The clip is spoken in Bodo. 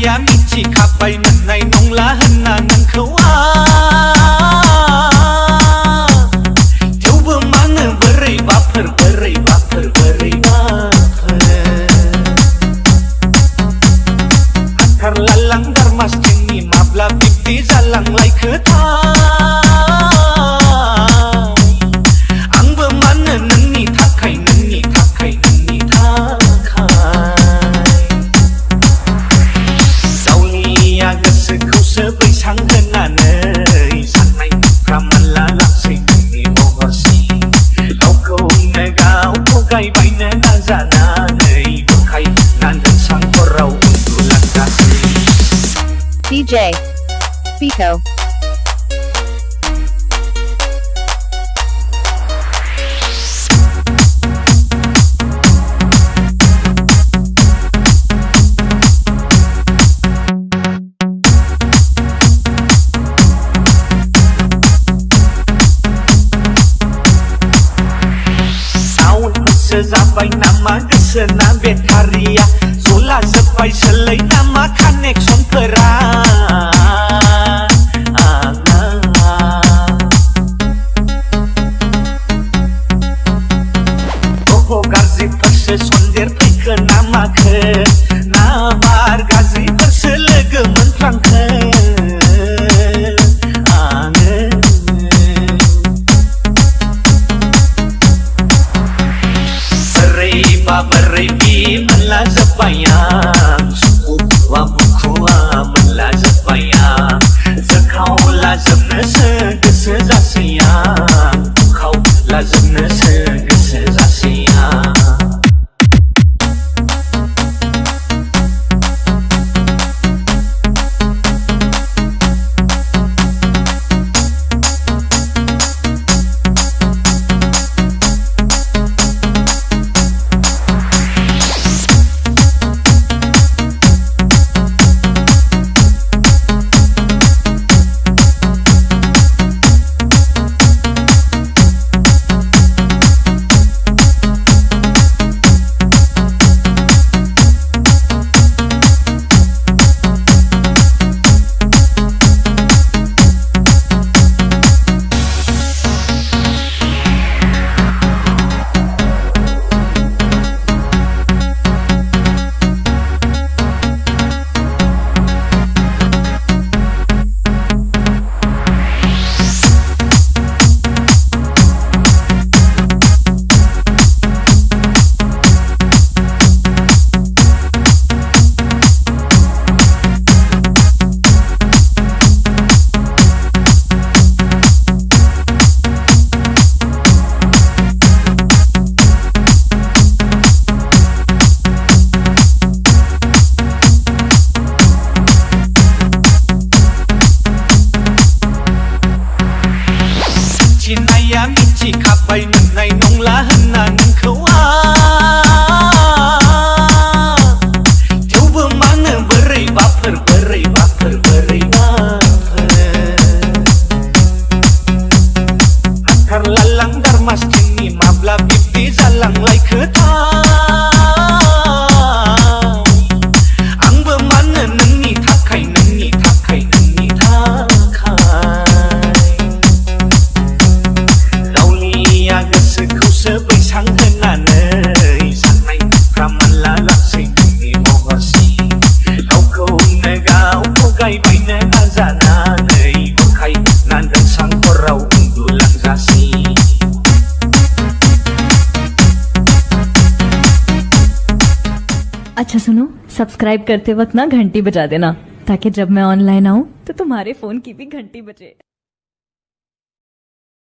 मिथिनाया मिथिखाबाय मोननाय नंला होनना नोंखौ थेवबो मानो बोरैबाफोर हाथारलालां दारमासथिंनि माब्ला बिब्दि जालांलायखो आंबो मानो नोंनि थाखाय जावलिया गोसोखौसो बैसां होनानै साननायफ्रा मोनला लासै नोंनि महरसिम गावखौनो गाव थगायबायनो नाजानानै बुंखायनानै सांहराव उन्दुलांगासिनो DJ Fico जाबाय नामा गोसोना बेटारिया जला जोब्बाय सोलै नामा कानेक्सनफोरा गाज्रिफोरसो सन्देर फैखो ना माखो ना बार गाज्रिफोरसो लोगो मोनफ्लांखो बोरैबि मोनला जोब्बाय आं सुखुआ बुखुआ मोनला जोब्बाय आं जोखावला जोबनोसो गोसो जासै आं बुखावला जोबनोसो गोसो जासै आं मिथिनाया मिथिखाबाय मोननाय नंला होनना नोंखौ थेवबो मानो बोरैबाफोर हाथारलालां दारमासथिंनि माब्ला बिब्दि जालांलायखो आंबो मानो नोंनि थाखाय गोसोखौसो बैसां होनानै साननायफ्रा मोनला लासै नोंनि महरसिम गावखौनो गाव थगायबायनो नाजानानै बुंखायनानै सांहराव उन्दुलांजासै अच्छा सुनो, सब्सक्राइब करते वक्त ना घंटी बजा देना ताकि जब मैं ऑनलाइन आऊं तो तुम्हारे फोन की भी घंटी बजे।